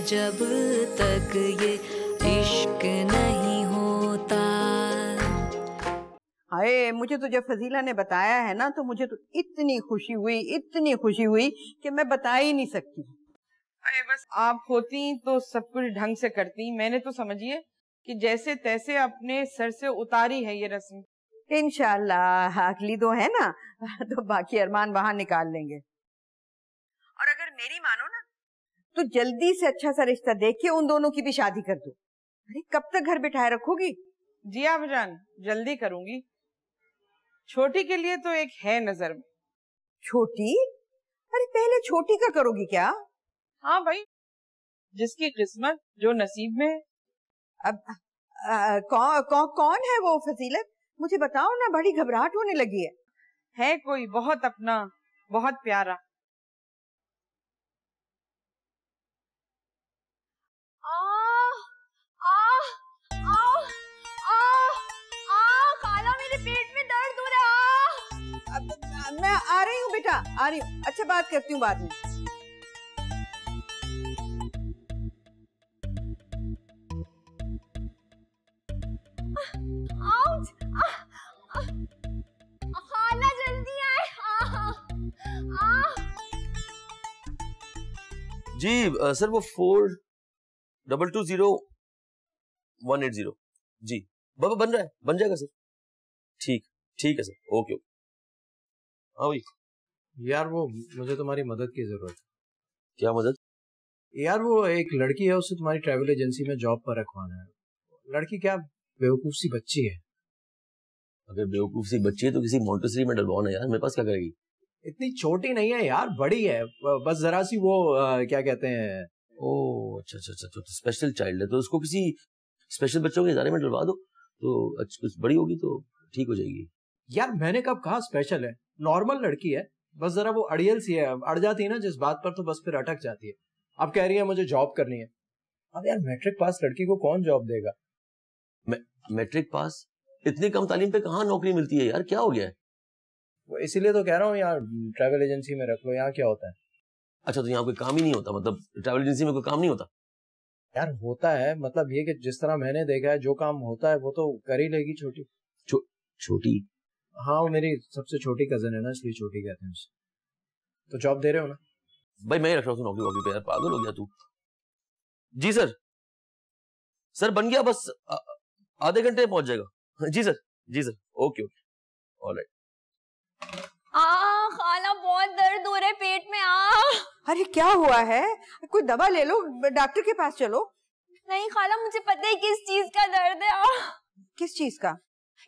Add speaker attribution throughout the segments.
Speaker 1: जब तक ये इश्क नहीं होता।
Speaker 2: हाय, मुझे तो जब फजीला ने बताया है ना तो मुझे तो इतनी खुशी हुई कि मैं बता ही नहीं सकती।
Speaker 3: अरे बस आप होती तो सब कुछ ढंग से करती। मैंने तो समझिए कि जैसे तैसे अपने सर से उतारी है ये रस्म।
Speaker 2: इंशाल्लाह अगली दो है ना तो बाकी अरमान वहां निकाल लेंगे। और अगर मेरी मानो ना तो जल्दी से अच्छा सा रिश्ता देख के उन दोनों की भी शादी कर दो। अरे कब तक घर बिठाए रखोगी?
Speaker 3: जी आबजान, जल्दी करूंगी। छोटी के लिए तो एक है नजर में।
Speaker 2: छोटी? अरे पहले छोटी का करोगी क्या?
Speaker 3: हाँ भाई, जिसकी किस्मत जो नसीब में है।
Speaker 2: अब कौन है वो फजीलत? मुझे बताओ ना, बड़ी घबराहट होने लगी है।
Speaker 3: है कोई बहुत अपना, बहुत प्यारा।
Speaker 4: खाला मेरे पेट में दर्द हो रहा।
Speaker 2: अब मैं आ रही हूँ बेटा, आ रही हूँ। अच्छा बात करती हूँ बाद में।
Speaker 4: खाला जल्दी आए।
Speaker 5: जी सर, वो 4220-180 जी बाबा बन रहा है, बन जाएगा सर। ठीक है सर, ओके। हाँ भाई
Speaker 6: यार, वो मुझे तुम्हारी मदद की जरूरत है।
Speaker 5: क्या मदद?
Speaker 6: यार वो एक लड़की है, उसे तुम्हारी ट्रैवल एजेंसी में जॉब पर रखवाना है। लड़की क्या बेवकूफ सी बच्ची है।
Speaker 5: अगर बेवकूफ सी बच्ची है तो किसी मॉन्टेसरी में डलवाओ ना यार, मेरे पास क्या करेगी?
Speaker 6: इतनी छोटी नहीं है यार, बड़ी है। बस जरा सी वो क्या कहते हैं।
Speaker 5: ओह अच्छा, तो स्पेशल चाइल्ड है तो उसको किसी स्पेशल बच्चों के इदारे में डलवा दो तो कुछ बड़ी होगी तो ठीक हो जाएगी।
Speaker 6: यार मैंने कब कहा स्पेशल है? नॉर्मल लड़की है, बस जरा वो अड़ियल सी है। अड़ जाती है ना जिस बात पर तो बस फिर अटक जाती है। अब कह रही है मुझे जॉब करनी है। अब यार मैट्रिक पास लड़की को कौन जॉब देगा?
Speaker 5: Matric pass? इतनी कम तालीम पे कहाँ नौकरी मिलती है यार, क्या हो गया है?
Speaker 6: वो इसीलिए तो कह रहा हूँ यार ट्रैवल एजेंसी में रख लो। यहाँ क्या होता है?
Speaker 5: अच्छा, तो यहाँ कोई काम ही नहीं होता? मतलब ट्रैवल एजेंसी में कोई काम नहीं होता?
Speaker 6: यार होता है, मतलब ये कि जिस तरह मैंने देखा है जो काम होता है वो तो कर ही लेगी छोटी।
Speaker 5: छोटी?
Speaker 6: हाँ, वो मेरी सबसे छोटी कजन है ना, इसलिए छोटी कहते हैं उसे। तो जॉब दे रहे हो ना?
Speaker 5: भाई मैं ही रख रहा हूँ नौकरी वॉकरी पे यार, पागल हो गया तू। जी सर बन गया, बस आधे घंटे में पहुंच जाएगा। जी सर, ओके, ऑलराइट।
Speaker 4: खाला बहुत दर्द हो रहा है पेट में।
Speaker 2: अरे क्या हुआ है? कोई दवा ले लो, डॉक्टर के पास चलो।
Speaker 4: नहीं खाला, मुझे पता है किस चीज का दर्द है।
Speaker 2: किस चीज का?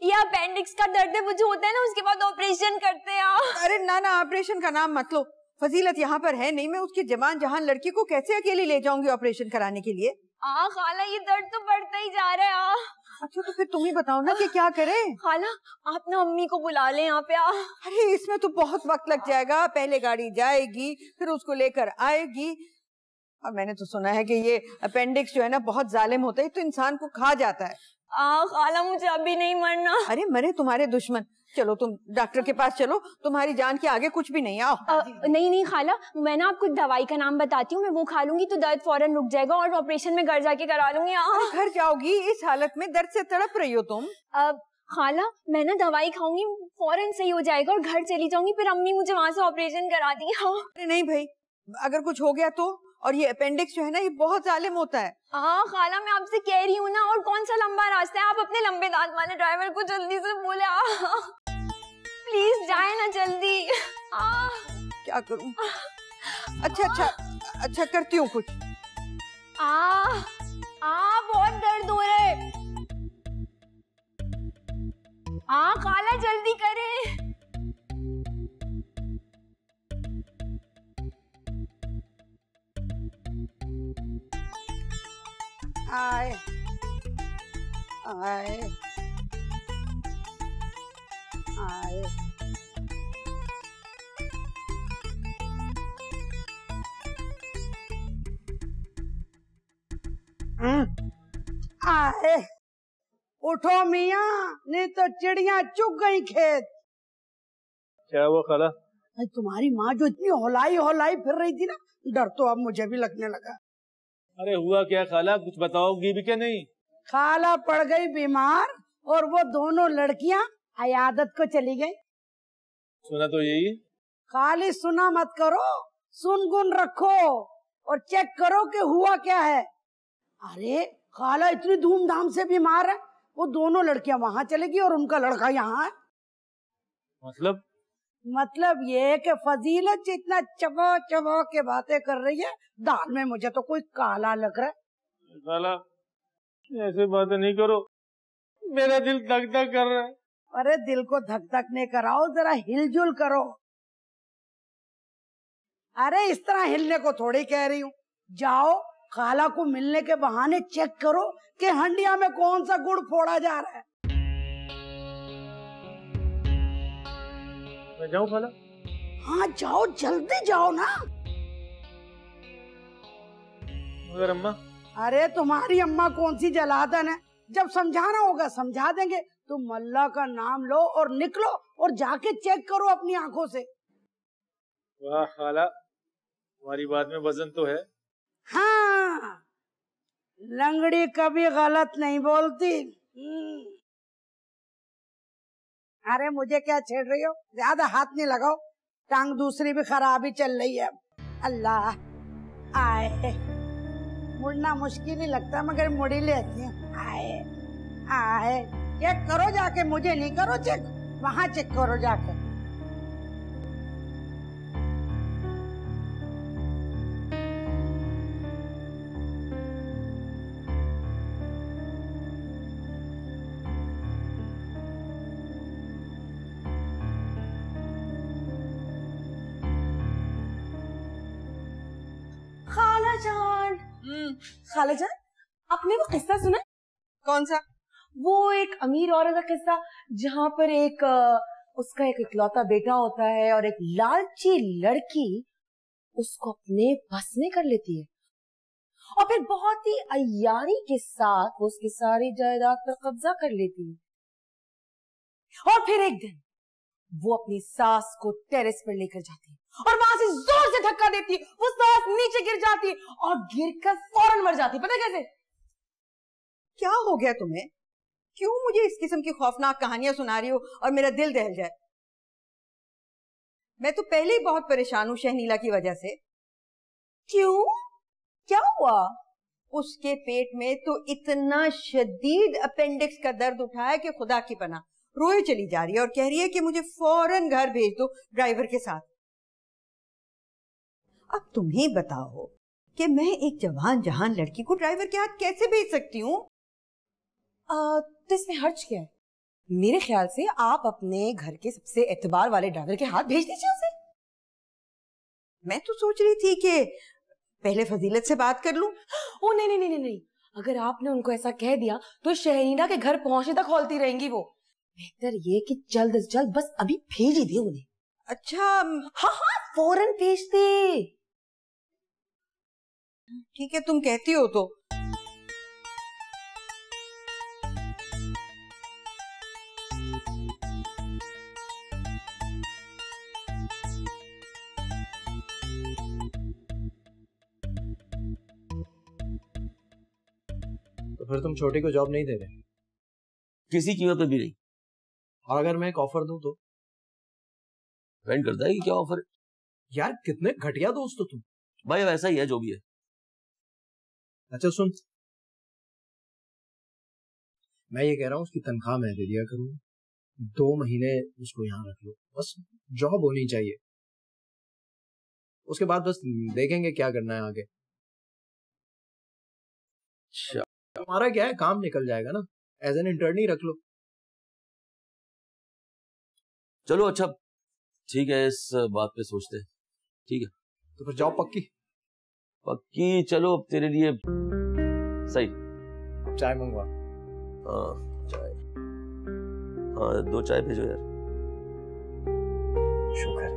Speaker 4: ये अपेंडिक्स का दर्द है, वो जो होता है ना उसके बाद ऑपरेशन करते हैं।
Speaker 2: अरे ना ऑपरेशन का नाम मत लो। फजीलत यहाँ पर है नहीं, मैं उसकी जवान जहान लड़की को कैसे अकेली ले जाऊंगी ऑपरेशन कराने के लिए?
Speaker 4: खाला ये दर्द तो बढ़ता ही जा रहा है।
Speaker 2: अच्छा तो फिर तुम ही बताओ ना कि क्या करें।
Speaker 4: खाला आप ना अम्मी को बुला ले यहाँ पे।
Speaker 2: अरे इसमें तो बहुत वक्त लग जाएगा। पहले गाड़ी जाएगी फिर उसको लेकर आएगी। और मैंने तो सुना है कि ये अपेंडिक्स जो है ना बहुत जालिम होता है, तो इंसान को खा जाता है।
Speaker 4: खाला मुझे अभी नहीं मरना।
Speaker 2: अरे मरे तुम्हारे दुश्मन। चलो तुम डॉक्टर के पास चलो, तुम्हारी जान के आगे कुछ भी नहीं। आओ।
Speaker 4: नहीं खाला, मैं ना आपको दवाई का नाम बताती हूँ, मैं वो खा लूंगी तो दर्द फौरन रुक जाएगा और ऑपरेशन में घर जाके करा लूंगी।
Speaker 2: घर जाओगी? इस हालत में दर्द से तड़प रही हो तुम।
Speaker 4: खाला मैं ना दवाई खाऊंगी फौरन सही हो जाएगा और घर चली जाऊंगी, फिर अम्मी मुझे वहाँ से ऑपरेशन करा दी।
Speaker 2: अरे नहीं भाई, अगर कुछ हो गया तो? और ये अपेंडिक्स जो है ना ये बहुत जालिम होता है।
Speaker 4: खाला मैं आपसे कह रही हूँ ना, और कौन सा लंबा रास्ता है? आप अपने लंबे दांत वाले ड्राइवर को जल्दी से बोले प्लीज जाए ना जल्दी।
Speaker 2: क्या करूं? अच्छा करती हूँ कुछ।
Speaker 4: बहुत दर्द हो रहा है। खाला जल्दी करे।
Speaker 2: आए उठो मियाँ, नहीं तो चिड़िया चुग गई खेत।
Speaker 7: क्या हुआ खाला?
Speaker 2: तुम्हारी माँ जो इतनी हौलाई फिर रही थी ना, डर तो अब मुझे भी लगने लगा।
Speaker 7: अरे हुआ क्या खाला, कुछ बताओगी भी क्या नहीं?
Speaker 8: खाला पड़ गई बीमार और वो दोनों लड़कियां अयादत को चली गई।
Speaker 7: सुना तो यही।
Speaker 8: खाली सुना मत करो, सुनगुन रखो और चेक करो कि हुआ क्या है। अरे खाला इतनी धूमधाम से बीमार है, वो दोनों लड़कियां वहां चलेगी और उनका लड़का यहाँ है। मतलब ये कि फजीलत जितना चबा चबा के बातें कर रही है, दाल में मुझे तो कोई काला लग रहा है।
Speaker 7: खाला ऐसे बातें नहीं करो, मेरा दिल धक धक कर रहा है।
Speaker 8: अरे दिल को धक धक नहीं कराओ, जरा हिलजुल करो। अरे इस तरह हिलने को थोड़ी कह रही हूँ। जाओ खाला को मिलने के बहाने चेक करो कि हंडिया में कौन सा गुड़ फोड़ा जा रहा है।
Speaker 7: मैं जाऊँ खाला?
Speaker 8: हाँ जाओ, जल्दी जाओ ना।
Speaker 7: मगर अम्मा?
Speaker 8: अरे तुम्हारी अम्मा कौन सी जलादन है, जब समझाना होगा समझा देंगे। तुम अल्लाह का नाम लो और निकलो और जाके चेक करो अपनी आंखों से।
Speaker 7: वाह खाला, तुम्हारी बात में वजन तो है।
Speaker 8: हाँ, लंगड़ी कभी गलत नहीं बोलती। अरे मुझे क्या छेड़ रही हो, ज्यादा हाथ नहीं लगाओ, टांग दूसरी भी खराब ही चल रही है। अल्लाह आए, मुड़ना मुश्किल ही लगता मगर मुड़ी लेती हूँ। आए आए, चेक करो जाके, मुझे नहीं करो चेक, वहाँ चेक करो जाके।
Speaker 4: खाला जान, आपने वो किस्सा सुना?
Speaker 2: कौन सा?
Speaker 4: वो एक अमीर औरत का किस्सा जहाँ पर एक उसका एक इकलौता बेटा होता है और एक लालची लड़की उसको अपने बस में कर लेती है और फिर बहुत ही अय्यारी के साथ वो उसकी सारी जायदाद पर कब्जा कर लेती है। और फिर एक दिन वो अपनी सास को टेरेस पर लेकर जाती है और वहां से जोर से धक्का देती है, वो सास नीचे गिर जाती है और गिरकर फौरन मर जाती है। पता है कैसे?
Speaker 2: क्या हो गया तुम्हें? क्यों मुझे इस किस्म की खौफनाक कहानियां सुना रही हो और मेरा दिल दहल जाए? मैं तो पहले ही बहुत परेशान हूँ शहनीला की वजह से।
Speaker 4: क्यों? क्या हुआ?
Speaker 2: उसके पेट में तो इतना शदीद अपेंडिक्स का दर्द उठा है कि खुदा की पनाह, रोए चली जा रही है और कह रही है कि मुझे फौरन घर भेज दो ड्राइवर के साथ। अब तुम ही बताओ कि मैं एक जवान जहान लड़की को ड्राइवर के हाथ कैसे भेज सकती हूँ?
Speaker 4: तो इसमें हर्ज क्या है? मेरे ख्याल से आप अपने घर के सबसे एतबार वाले ड्राइवर के हाथ भेज दीजिए उसे।
Speaker 2: मैं तो सोच रही थी कि पहले फजीलत से बात कर लूं।
Speaker 4: ओ नहीं नहीं नहीं नहीं, अगर आपने उनको ऐसा कह दिया तो शहरीना के घर पहुंचने तक खोलती रहेंगी वो। बेहतर ये कि जल्द से जल्द बस अभी भेज ही दे उन्हें।
Speaker 2: अच्छा
Speaker 4: हाँ हाँ, फौरन भेज दे।
Speaker 2: ठीक है, तुम कहती हो तो।
Speaker 6: तो फिर तुम छोटी को जॉब नहीं दे रहे?
Speaker 5: किसी कीमत पे भी नहीं।
Speaker 6: और अगर मैं एक ऑफर दूं तो?
Speaker 5: डिपेंड करता है कि क्या ऑफर है।
Speaker 6: यार कितने घटिया दोस्त हो तुम।
Speaker 5: भाई वैसा ही है जो भी है।
Speaker 6: अच्छा सुन, मैं ये कह रहा हूँ उसकी तनख्वाह मैं दे दिया करूँ, 2 महीने उसको यहाँ रख लो, बस जॉब होनी चाहिए। उसके बाद बस देखेंगे क्या करना है आगे।
Speaker 5: अच्छा,
Speaker 6: हमारा क्या है, काम निकल जाएगा ना, एज एन इंटर्न ही रख लो।
Speaker 5: चलो अच्छा ठीक है, इस बात पे सोचते हैं। ठीक है,
Speaker 6: तो फिर जॉब पक्की?
Speaker 5: पक्की। चलो अब तेरे लिए सही।
Speaker 6: चाय मंगवा।
Speaker 5: हाँ चाय, हाँ 2 चाय भेजो यार।
Speaker 6: शुक्र।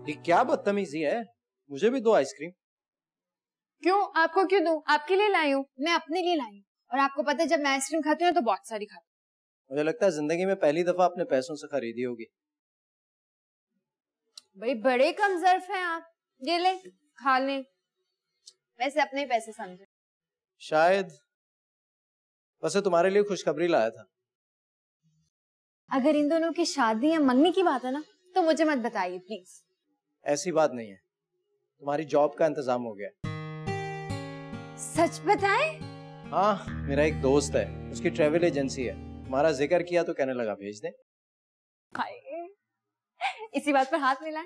Speaker 6: ये क्या बदतमीजी है? मुझे भी दो आइसक्रीम।
Speaker 9: क्यों? आपको क्यों दूं? आपके लिए लाई हूँ, मैं अपने लिए लाई हूँ। और आपको पता है जब मैं आइसक्रीम खाती हूँ तो बहुत सारी खाती हूँ।
Speaker 6: मुझे लगता है जिंदगी में पहली दफा अपने पैसों से खरीदी होगी।
Speaker 9: भाई बड़े कमजोर हैं आप। ये ले, खा ले। वैसे अपने ही पैसे समझे।
Speaker 6: शायद। वैसे तुम्हारे लिए खुशखबरी लाया था।
Speaker 9: अगर इन दोनों की शादी या मंगनी की बात है ना तो मुझे मत बताइए प्लीज।
Speaker 6: ऐसी बात नहीं है, तुम्हारी जॉब का इंतजाम हो गया।
Speaker 9: सच बताएं?
Speaker 6: हाँ, मेरा एक दोस्त है, उसकी ट्रेवल एजेंसी है। तुम्हारा जिक्र किया तो कहने लगा भेज दे।
Speaker 9: इसी बात पर हाथ मिलाएं।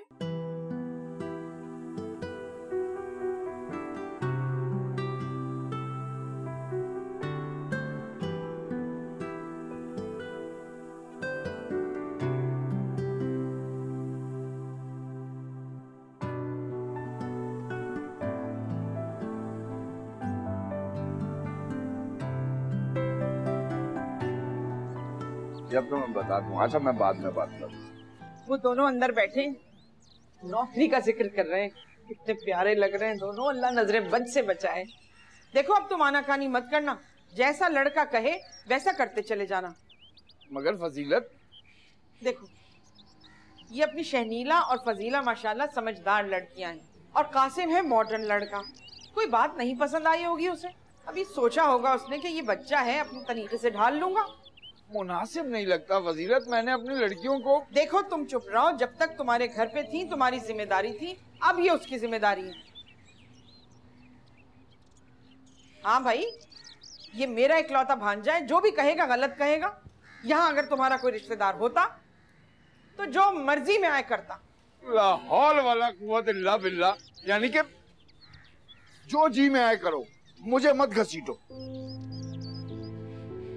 Speaker 10: जब तो मैं बता दूं। अच्छा, मैं बाद में बात करूँ।
Speaker 3: वो दोनों अंदर बैठे नौकरी का जिक्र कर रहे हैं। कितने प्यारे लग रहे हैं दोनों। अल्लाह नजरें बद से बचाए। देखो अब तुम आनाकानी मत करना, जैसा लड़का कहे वैसा करते चले जाना।
Speaker 10: मगर फजीलत,
Speaker 3: देखो ये अपनी शहनीला और फजीला माशाल्लाह समझदार लड़कियां हैं और कासिम है मॉडर्न लड़का। कोई बात नहीं पसंद आई होगी उसे। अभी सोचा होगा उसने कि ये बच्चा है, अपने तरीके से ढाल लूंगा।
Speaker 10: मुनासिब नहीं लगता फजीलत। मैंने अपनी लड़कियों को।
Speaker 3: देखो तुम चुप रहो। जब तक तुम्हारे घर पे थी तुम्हारी जिम्मेदारी थी, अब ये उसकी जिम्मेदारी है। हाँ भाई, ये मेरा इकलौता भांजा है, जो भी कहेगा गलत कहेगा। यहाँ अगर तुम्हारा कोई रिश्तेदार होता तो जो मर्जी में आए करता।
Speaker 10: ला हौल वाला कुव्वत इल्ला बिल्ला। यानी कि जो जी में आए करो, मुझे मत घसीटो।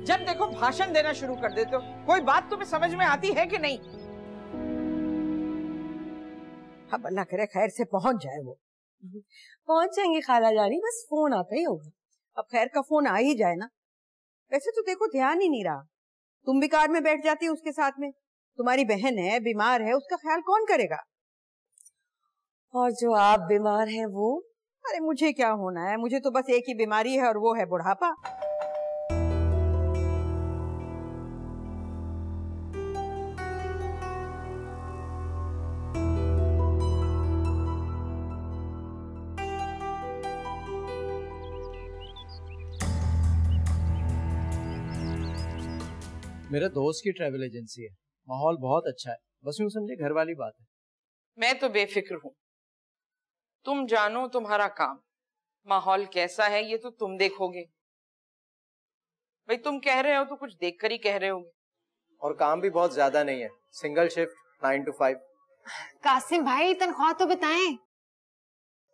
Speaker 3: जब देखो भाषण देना शुरू कर देते हो। कोई बात तुम्हें समझ में आती है कि नहीं?
Speaker 2: अब अल्लाह करे खैर से पहुंच जाए। वो
Speaker 4: पहुंच जाएंगे खाला जानी, बस फोन आता ही होगा।
Speaker 2: अब खैर का फोन आ ही जाए ना। वैसे तो देखो ध्यान ही नहीं रहा। तुम भी कार में बैठ जाती है उसके साथ में। तुम्हारी बहन है, बीमार है, उसका ख्याल कौन करेगा?
Speaker 4: और जो आप बीमार हैं वो?
Speaker 2: अरे मुझे क्या होना है, मुझे तो बस एक ही बीमारी है और वो है बुढ़ापा।
Speaker 6: मेरे दोस्त की ट्रैवल एजेंसी है, माहौल बहुत अच्छा है। बस यूं समझे घर वाली बात है।
Speaker 3: मैं तो बेफिक्र हूँ। तुम जानो तुम्हारा काम। माहौल कैसा है ये तो तुम देखोगे। भाई तुम कह रहे हो तो कुछ देखकर ही कह रहे होगे।
Speaker 6: और काम भी बहुत ज्यादा नहीं है, सिंगल शिफ्ट 9 to 5।
Speaker 9: कासिम भाई तनख्वाह तो बताएं।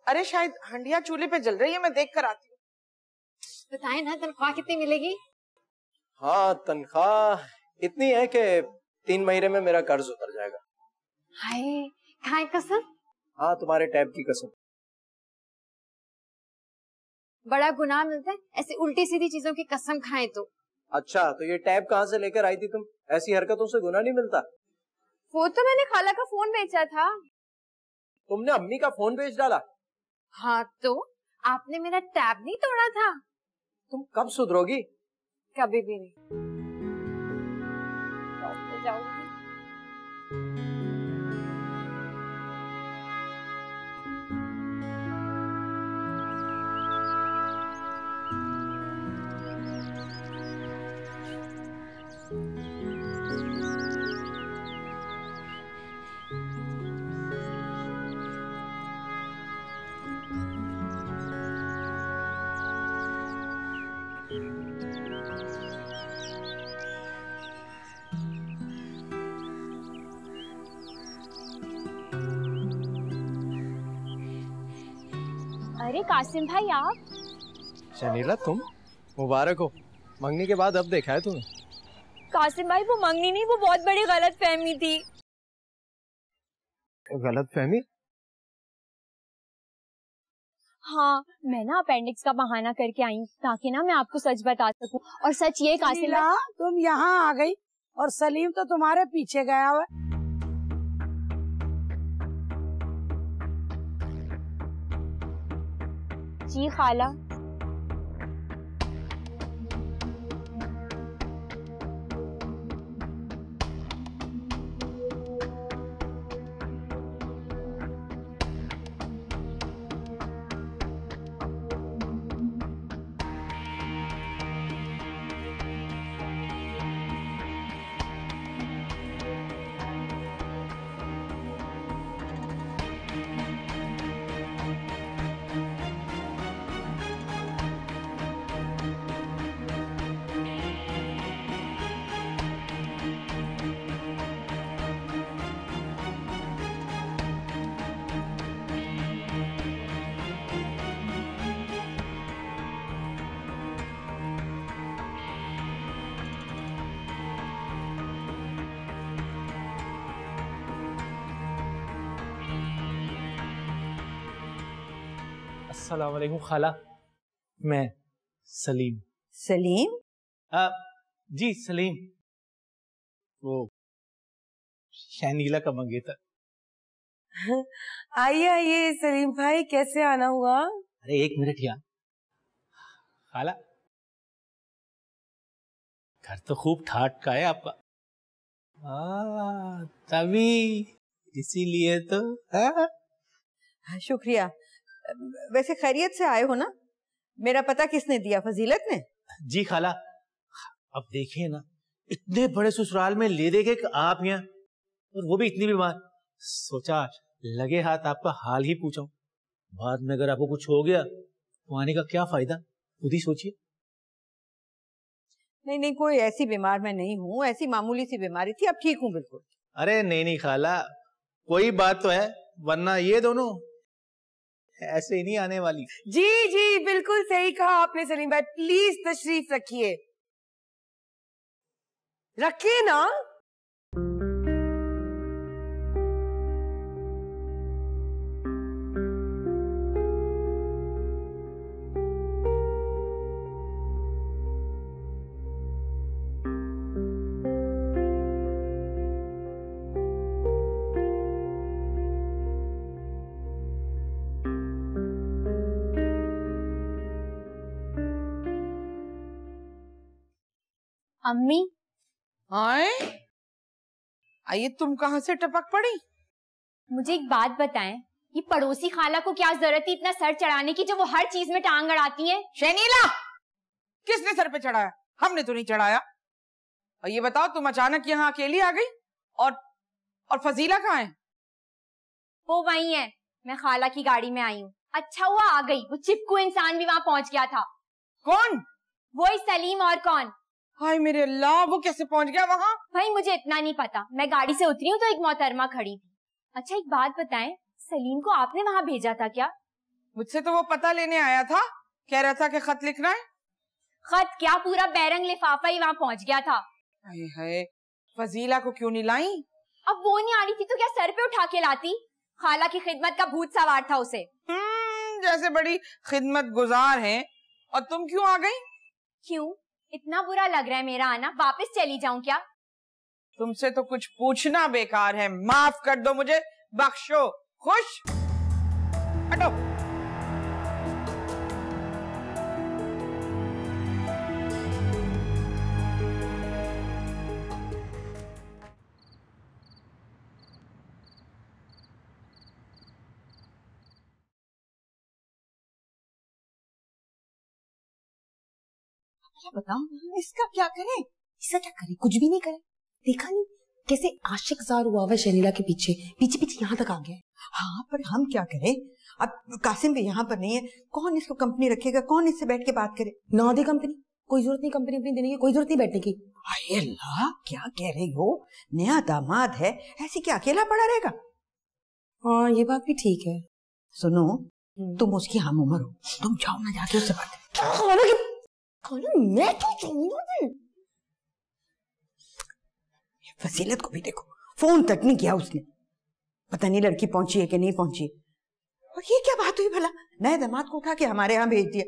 Speaker 3: अरे शायद हंडिया चूल्हे पे जल रही है, मैं देख कर आती हूँ।
Speaker 9: बताएं ना तनख्वाह कितनी मिलेगी?
Speaker 6: हाँ, तनख्वाह इतनी है कि 3 महीने में मेरा कर्ज उतर जाएगा।
Speaker 9: हाय, खाए कसम?
Speaker 6: हाँ, तुम्हारे टैब की कसम।
Speaker 9: बड़ा गुनाह मिलता है ऐसी उल्टी सीधी चीजों की कसम खाएं तो।
Speaker 6: अच्छा, तो ये टैब कहाँ से लेकर आई थी तुम? ऐसी हरकतों से गुनाह नहीं मिलता।
Speaker 9: वो तो मैंने खाला का फोन बेचा था।
Speaker 6: तुमने अम्मी का फोन बेच डाला?
Speaker 9: हाँ तो आपने मेरा टैब नहीं तोड़ा था।
Speaker 6: तुम कब सुधरोगी?
Speaker 9: कभी भी नहीं। जाऊंगी।
Speaker 11: अरे कासिम भाई आप?
Speaker 6: शनीला तुम? मुबारक हो, मंगनी के बाद अब देखा है तुम्हें।
Speaker 11: कासिम भाई वो मंगनी नहीं, वो बहुत बड़ी गलत फहमी थी।
Speaker 6: गलत फहमी?
Speaker 11: हाँ, मैं ना अपेंडिक्स का बहाना करके आई हूँ ताकि ना मैं आपको सच बता सकूं। और सच ये कासिम भाई,
Speaker 8: तुम यहाँ आ गई और सलीम तो तुम्हारे पीछे गया हुआ।
Speaker 11: जी खाला।
Speaker 12: अस्सलाम वालेकुम खाला, मैं सलीम।
Speaker 2: सलीम?
Speaker 12: जी सलीम, वो शहनीला का मंगेतर।
Speaker 4: आइए आइए सलीम भाई, कैसे आना हुआ?
Speaker 12: अरे 1 मिनट यार। खाला, घर तो खूब ठाट का है आपका। तभी इसीलिए तो।
Speaker 2: शुक्रिया। वैसे खैरियत से आए हो ना? मेरा पता किसने दिया? फजीलत ने?
Speaker 12: जी खाला, अब देखिए ना, इतने बड़े ससुराल में ले दे के आप यहाँ, और वो भी इतनी बीमार। सोचा लगे हाथ आपका हाल ही पूछा। बाद में अगर आपको कुछ हो गया तो आने का क्या फायदा, खुद ही सोचिए।
Speaker 2: नहीं नहीं, कोई ऐसी बीमार मैं नहीं हूँ, ऐसी मामूली सी बीमारी थी, अब ठीक हूँ बिल्कुल।
Speaker 12: अरे नहीं नहीं खाला, कोई बात तो है, वरना ये दोनों ऐसे ही नहीं आने वाली।
Speaker 4: जी जी बिल्कुल सही कहा आपने सलीम भाई, प्लीज तशरीफ रखिए। रखिए ना।
Speaker 11: अम्मी।
Speaker 3: आइए, तुम कहाँ से टपक पड़ी?
Speaker 11: मुझे एक बात बताएं, ये पड़ोसी खाला को क्या जरूरत थी इतना सर चढ़ाने की, जो वो हर चीज में टांग अड़ाती हैं?
Speaker 3: शनीला, किसने सर पे चढ़ाया? हमने तो नहीं चढ़ाया। और ये बताओ, तुम अचानक यहाँ अकेली आ गई, और फजीला कहाँ है?
Speaker 11: वो वही है, मैं खाला की गाड़ी में आई हूँ। अच्छा हुआ आ गई, वो चिपकू इंसान भी वहाँ पहुँच गया था।
Speaker 3: कौन?
Speaker 11: वही सलीम, और कौन?
Speaker 3: हाय मेरे अल्लाह, वो कैसे पहुंच गया वहाँ?
Speaker 11: भाई मुझे इतना नहीं पता, मैं गाड़ी से उतरी हूँ तो एक मोहतरमा खड़ी थी। अच्छा एक बात बताएं, सलीम को आपने वहाँ भेजा था क्या?
Speaker 3: मुझसे तो वो पता लेने आया था, कह रहा था कि खत लिखना है।
Speaker 11: खत क्या, पूरा बैरंग लिफाफा ही वहाँ पहुँच गया था।
Speaker 3: हाय हाय, फजीला को क्यों नहीं लाई?
Speaker 11: अब वो नहीं आ रही थी तो क्या सर पे उठा के लाती? खाला की खिदमत का भूत सवार था उसे।
Speaker 3: जैसे बड़ी खिदमत गुजार है। और तुम क्यों आ गई?
Speaker 11: क्यों, इतना बुरा लग रहा है मेरा आना? वापस चली जाऊं क्या?
Speaker 3: तुमसे तो कुछ पूछना बेकार है, माफ कर दो मुझे, बख्शो। खुश? हटो।
Speaker 4: बताओ इसका क्या करें? इसका क्या करें? कुछ भी नहीं करे। देखा नहीं कैसे आशिक जार हुआ हुआ शनीला के पीछे पीछे पीछे यहाँ तक आ गया।
Speaker 2: हाँ पर हम क्या करें? अब कासिम भी यहाँ पर नहीं है, कौन इसको कंपनी रखेगा? कौन इससे बैठ के बात करे?
Speaker 4: ना दे कंपनी, कोई जरूरत नहीं कंपनी अपनी देने की, कोई जरूरत नहीं बैठने की।
Speaker 2: अरे अल्लाह, क्या कह रही हो? नया दामाद है, ऐसे क्या अकेला पड़ा रहेगा?
Speaker 4: हाँ ये बात भी ठीक है।
Speaker 2: सुनो, तुम उसकी हम उम्र हो, तुम जाओ ना जाके उससे बात करो।
Speaker 4: मैं तो जाऊंगी।
Speaker 2: फजीलत को भी देखो, फोन तक नहीं किया उसने। पता नहीं लड़की पहुंची है कि नहीं पहुंची। और ये क्या बात हुई भला? नए दामाद को उठा के हमारे यहाँ भेज दिया।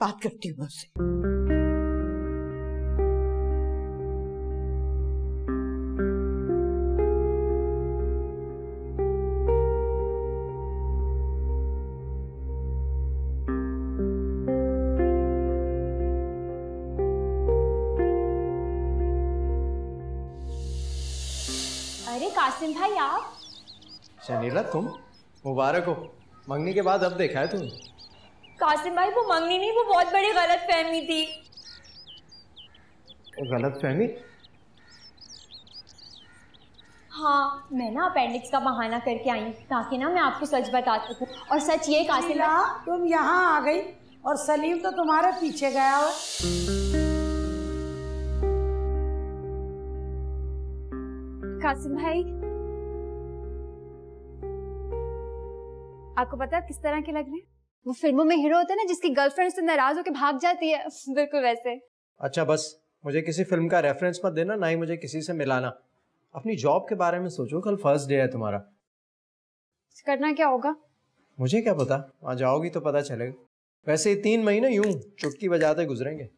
Speaker 2: बात करती हूँ मैं उससे।
Speaker 11: कासिम भाई आप?
Speaker 6: शनीला तुम? मुबारक हो, मंगनी के बाद अब देखा है तुमने।
Speaker 11: कासिम भाई वो मंगनी नहीं, वो बहुत बड़ी गलत फहमी थी।
Speaker 6: गलत फहमी?
Speaker 11: हाँ, मैं ना अपेंडिक्स का बहाना करके आई ताकि ना मैं आपको सच बता सकूं। और सच ये कासिम भाई,
Speaker 8: तुम यहाँ आ गई और सलीम तो तुम्हारे पीछे गया हुआ।
Speaker 11: कासिम भाई,
Speaker 9: आपको पता है किस तरह के लग रहे हैं? वो फिल्मों में हीरो होता है ना जिसकी गर्लफ्रेंड से नाराज होकर भाग जाती है, बिल्कुल वैसे।
Speaker 6: अच्छा बस, मुझे किसी फिल्म का रेफरेंस मत देना, ना ही मुझे किसी से मिलाना। अपनी जॉब के बारे में सोचो, कल फर्स्ट डे है तुम्हारा।
Speaker 9: करना क्या होगा?
Speaker 6: मुझे क्या पता, वहां जाओगी तो पता चलेगा। वैसे 3 महीने यूं चुटकी बजाते गुजरेंगे।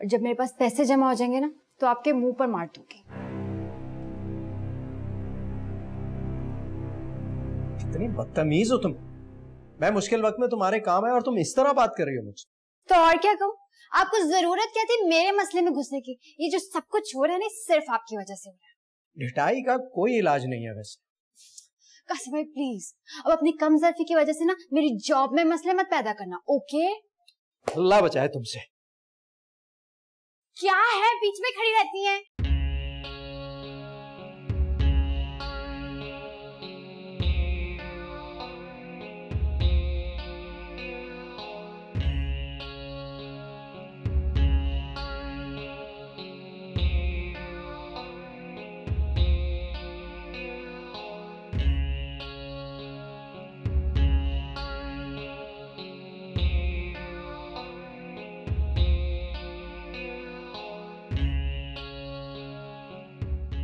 Speaker 9: जब मेरे पास पैसे जमा हो जाएंगे ना तो आपके मुंह पर मार दूंगी।
Speaker 6: कितनी बदतमीज हो तुम। मैं मुश्किल वक्त में तुम्हारे काम है और तुम इस तरह बात कर रही हो मुझसे।
Speaker 9: तो और क्या कहूँ? आपको जरूरत क्या थी मेरे मसले में घुसने की? ये जो सब कुछ हो रहा है ना सिर्फ आपकी वजह से हो रहा है।
Speaker 6: ढिठाई का कोई इलाज नहीं है वैसे।
Speaker 9: कासिम भाई प्लीज, अब अपनी कमजोरी की वजह से ना मेरी जॉब में मसले मत पैदा करना, ओके?
Speaker 6: अल्लाह बचाए तुमसे।
Speaker 9: क्या है बीच में खड़ी रहती हैं?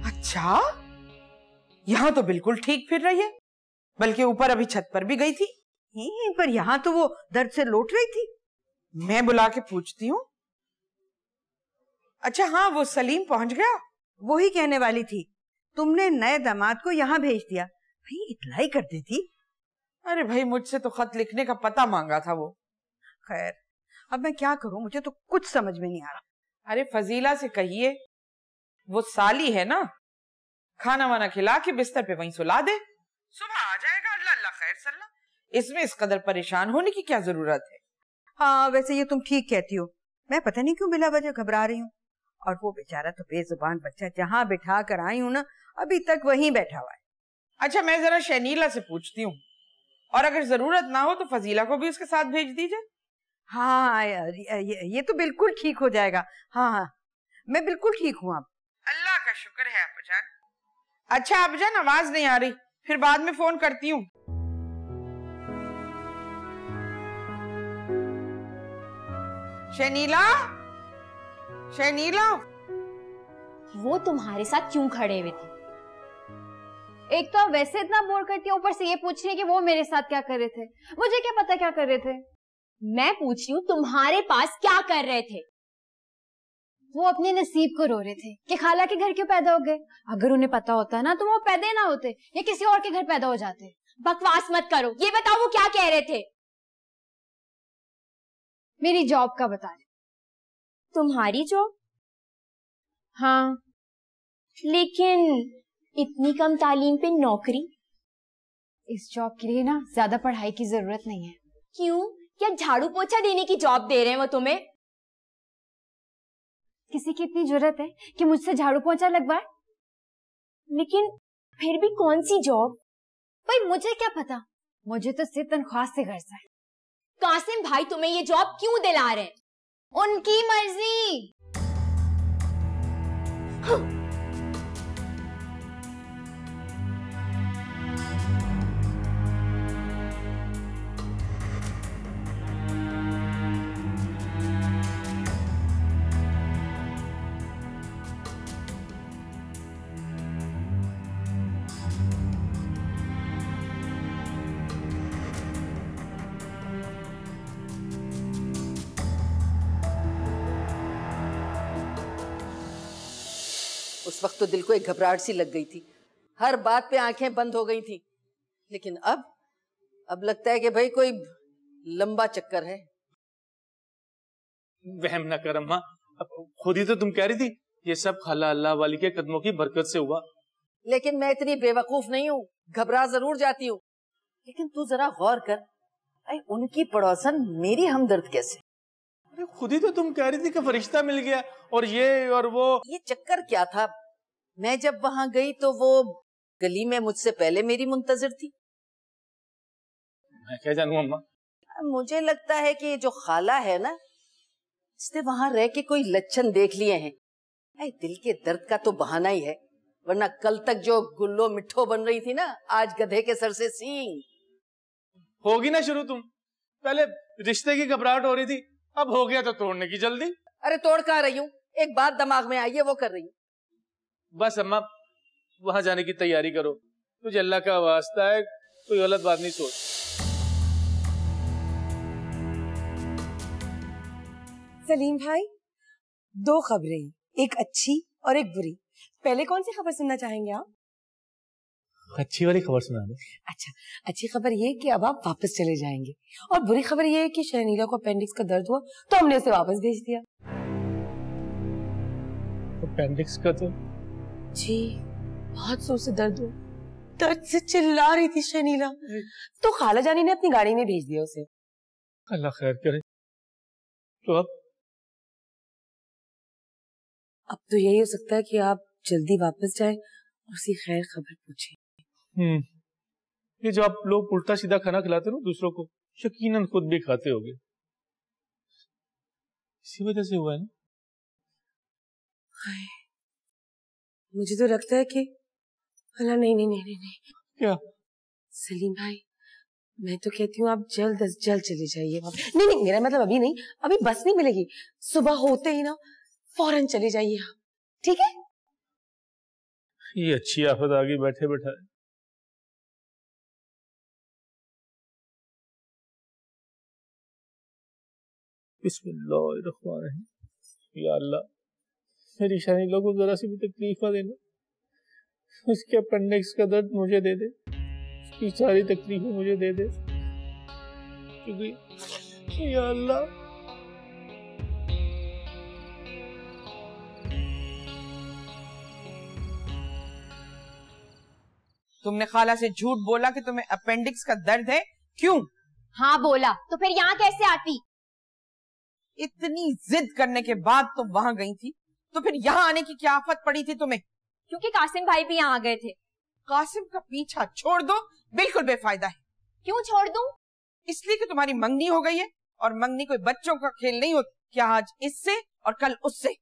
Speaker 3: अच्छा, यहाँ तो बिल्कुल ठीक फिर रही है, बल्कि ऊपर अभी छत पर भी गई थी।
Speaker 2: पर यहाँ तो वो दर्द से लौट रही थी।
Speaker 3: मैं बुला के पूछती हूँ। अच्छा हाँ, वो सलीम पहुंच गया?
Speaker 2: वही कहने वाली थी, तुमने नए दामाद को यहाँ भेज दिया। भाई इतलाई कर देती।
Speaker 3: अरे भाई, मुझसे तो खत लिखने का पता मांगा था वो।
Speaker 2: खैर, अब मैं क्या करूं, मुझे तो कुछ समझ में नहीं आ रहा।
Speaker 3: अरे फजीला से कहिए, वो साली है ना, खाना वाना खिला के बिस्तर पे वहीं सुला दे, सुबह आ जाएगा। अल्लाह अल्लाह खैर सल्ला। इसमें इस कदर परेशान होने की क्या जरूरत है?
Speaker 2: हाँ वैसे ये तुम ठीक कहती हो, मैं पता नहीं क्यों बिला वजह घबरा रही हूँ। और वो बेचारा तो बेजुबान बच्चा जहाँ बिठा कर आई हूँ ना, अभी तक वहीं बैठा हुआ है।
Speaker 3: अच्छा मैं जरा शनीला से पूछती हूँ, और अगर जरूरत ना हो तो फजीला को भी उसके साथ भेज दीजिए।
Speaker 2: हाँ ये तो बिल्कुल ठीक हो जाएगा। हाँ हाँ, मैं बिल्कुल ठीक हूँ अब।
Speaker 3: अल्लाह का शुक्र है अब्बाजान। अच्छा अब्बाजान, आवाज नहीं आ रही, फिर बाद में फोन करती हूँ। शनीला, शनीला,
Speaker 11: वो तुम्हारे साथ क्यों खड़े हुए थे?
Speaker 9: एक तो वैसे इतना बोर करती है, ऊपर से ये पूछ रही है कि वो मेरे साथ क्या कर रहे थे। मुझे क्या पता क्या कर रहे थे।
Speaker 11: मैं पूछ रही हूँ तुम्हारे पास क्या कर रहे थे?
Speaker 9: वो अपने नसीब को रो रहे थे कि खाला के घर क्यों पैदा हो गए। अगर उन्हें पता होता ना तो वो पैदा ही ना होते या किसी और के घर पैदा हो जाते।
Speaker 11: बकवास मत करो, ये बताओ वो क्या कह रहे थे?
Speaker 9: मेरी जॉब का बता रहे।
Speaker 11: तुम्हारी जॉब?
Speaker 9: हाँ,
Speaker 11: लेकिन इतनी कम तालीम पे नौकरी?
Speaker 9: इस जॉब के लिए ना ज्यादा पढ़ाई की जरूरत नहीं है।
Speaker 11: क्यों? क्या झाड़ू पोछा देने की जॉब दे रहे हैं वो तुम्हें?
Speaker 9: किसी की इतनी जरूरत है कि मुझसे झाड़ू पोछा लगवाए?
Speaker 11: लेकिन फिर भी कौन सी जॉब?
Speaker 9: भाई मुझे क्या पता, मुझे तो सिर्फ तनख्वाह से गर्ज है।
Speaker 11: कासिम भाई तुम्हें ये जॉब क्यों दिला रहे हैं?
Speaker 9: उनकी मर्जी।
Speaker 2: उस वक्त तो दिल को एक घबराहट सी लग गई थी, हर बात पे आंखें बंद हो गई थी। लेकिन अब लगता है कि भाई कोई लंबा चक्कर है।
Speaker 12: वहम न कर अम्मा, खुद ही तो तुम कह रही थी
Speaker 7: ये सब खाला अल्लाह वाली के कदमों की बरकत से हुआ।
Speaker 2: लेकिन मैं इतनी बेवकूफ नहीं हूँ, घबरा जरूर जाती हूँ, लेकिन तू जरा गौर कर, भाई उनकी पड़ोसन मेरी हमदर्द कैसे?
Speaker 7: अरे खुद ही तो तुम कह रही थी कि फरिश्ता मिल गया और ये और वो।
Speaker 2: ये चक्कर क्या था? मैं जब वहां गई तो वो गली में मुझसे पहले मेरी मुंतजिर थी।
Speaker 7: मैं क्या जानूं अम्मा।
Speaker 2: मुझे लगता है कि जो खाला है ना, इसने वहां रह के कोई लक्षण देख लिए हैं। दिल के दर्द का तो बहाना ही है, वरना कल तक जो गुल्लो मिठो बन रही थी ना, आज गधे के सर से सींग।
Speaker 7: होगी ना शुरू तुम, पहले रिश्ते की घबराहट हो रही थी, अब हो गया तो तोड़ने की जल्दी।
Speaker 2: अरे तोड़ कहाँ रही हूँ, एक बात दिमाग में आई है वो कर रही हूँ।
Speaker 7: बस अम्मा वहां जाने की तैयारी करो, तुझे अल्लाह का वास्ता है कोई गलत बात नहीं सोच।
Speaker 4: सलीम भाई, 2 खबरें, एक अच्छी और एक बुरी। पहले कौन सी खबर सुनना चाहेंगे आप?
Speaker 7: अच्छी वाली खबर सुना दो।
Speaker 4: अच्छा, अच्छी खबर ये कि अब आप वापस चले जाएंगे, और बुरी खबर ये है कि शहनीला को अपेंडिक्स का दर्द हुआ तो हमने उसे वापस भेज दिया।
Speaker 7: अपेंडिक्स का तो
Speaker 4: जी बहुत जोर से दर्द हुआ, दर्द से चिल्ला रही थी शहनीला, तो खाला जानी ने अपनी गाड़ी में भेज दिया उसे।
Speaker 7: अल्लाह खैर करे। तो
Speaker 4: अब तो यही हो सकता है कि आप जल्दी वापस जाएं और उसकी खैर खबर पूछें।
Speaker 7: ये जो आप लोग उल्टा सीधा खाना खिलाते हो दूसरों को, यकीनन खुद भी खाते होगे, इसी वजह से हुआ है ना।
Speaker 4: मुझे तो लगता है कि अल्लाह नहीं नहीं नहीं नहीं
Speaker 7: क्या
Speaker 4: सलीम भाई, मैं तो कहती हूँ आप जल्द अज जल्द चले जाइए। नहीं नहीं, मेरा मतलब अभी नहीं, अभी बस नहीं मिलेगी, सुबह होते ही ना फौरन चले जाइए आप, ठीक है?
Speaker 7: ये अच्छी आफत आ गई बैठे बैठा। बिस्मिल्लाहिर्रहमानिर्रहीम। या अल्लाह, मेरी शहनीला को जरा सी भी तकलीफ ना देना, उसके अपेंडिक्स का दर्द मुझे दे दे, उसकी सारी तकलीफें मुझे दे दे, क्योंकि या अल्लाह
Speaker 3: तुमने खाला से झूठ बोला कि तुम्हें अपेंडिक्स का दर्द है, क्यों?
Speaker 11: हाँ बोला, तो फिर यहाँ कैसे आती?
Speaker 3: इतनी जिद करने के बाद तुम वहां गई थी, तो फिर यहाँ आने की क्या आफत पड़ी थी तुम्हें?
Speaker 11: क्योंकि कासिम भाई भी यहाँ आ गए थे।
Speaker 3: कासिम का पीछा छोड़ दो, बिल्कुल बेफायदा है।
Speaker 11: क्यों छोड़ दूं?
Speaker 3: इसलिए कि तुम्हारी मंगनी हो गई है, और मंगनी कोई बच्चों का खेल नहीं होती। क्या आज इससे और कल उससे?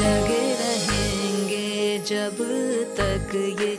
Speaker 1: लगे रहेंगे जब तक ये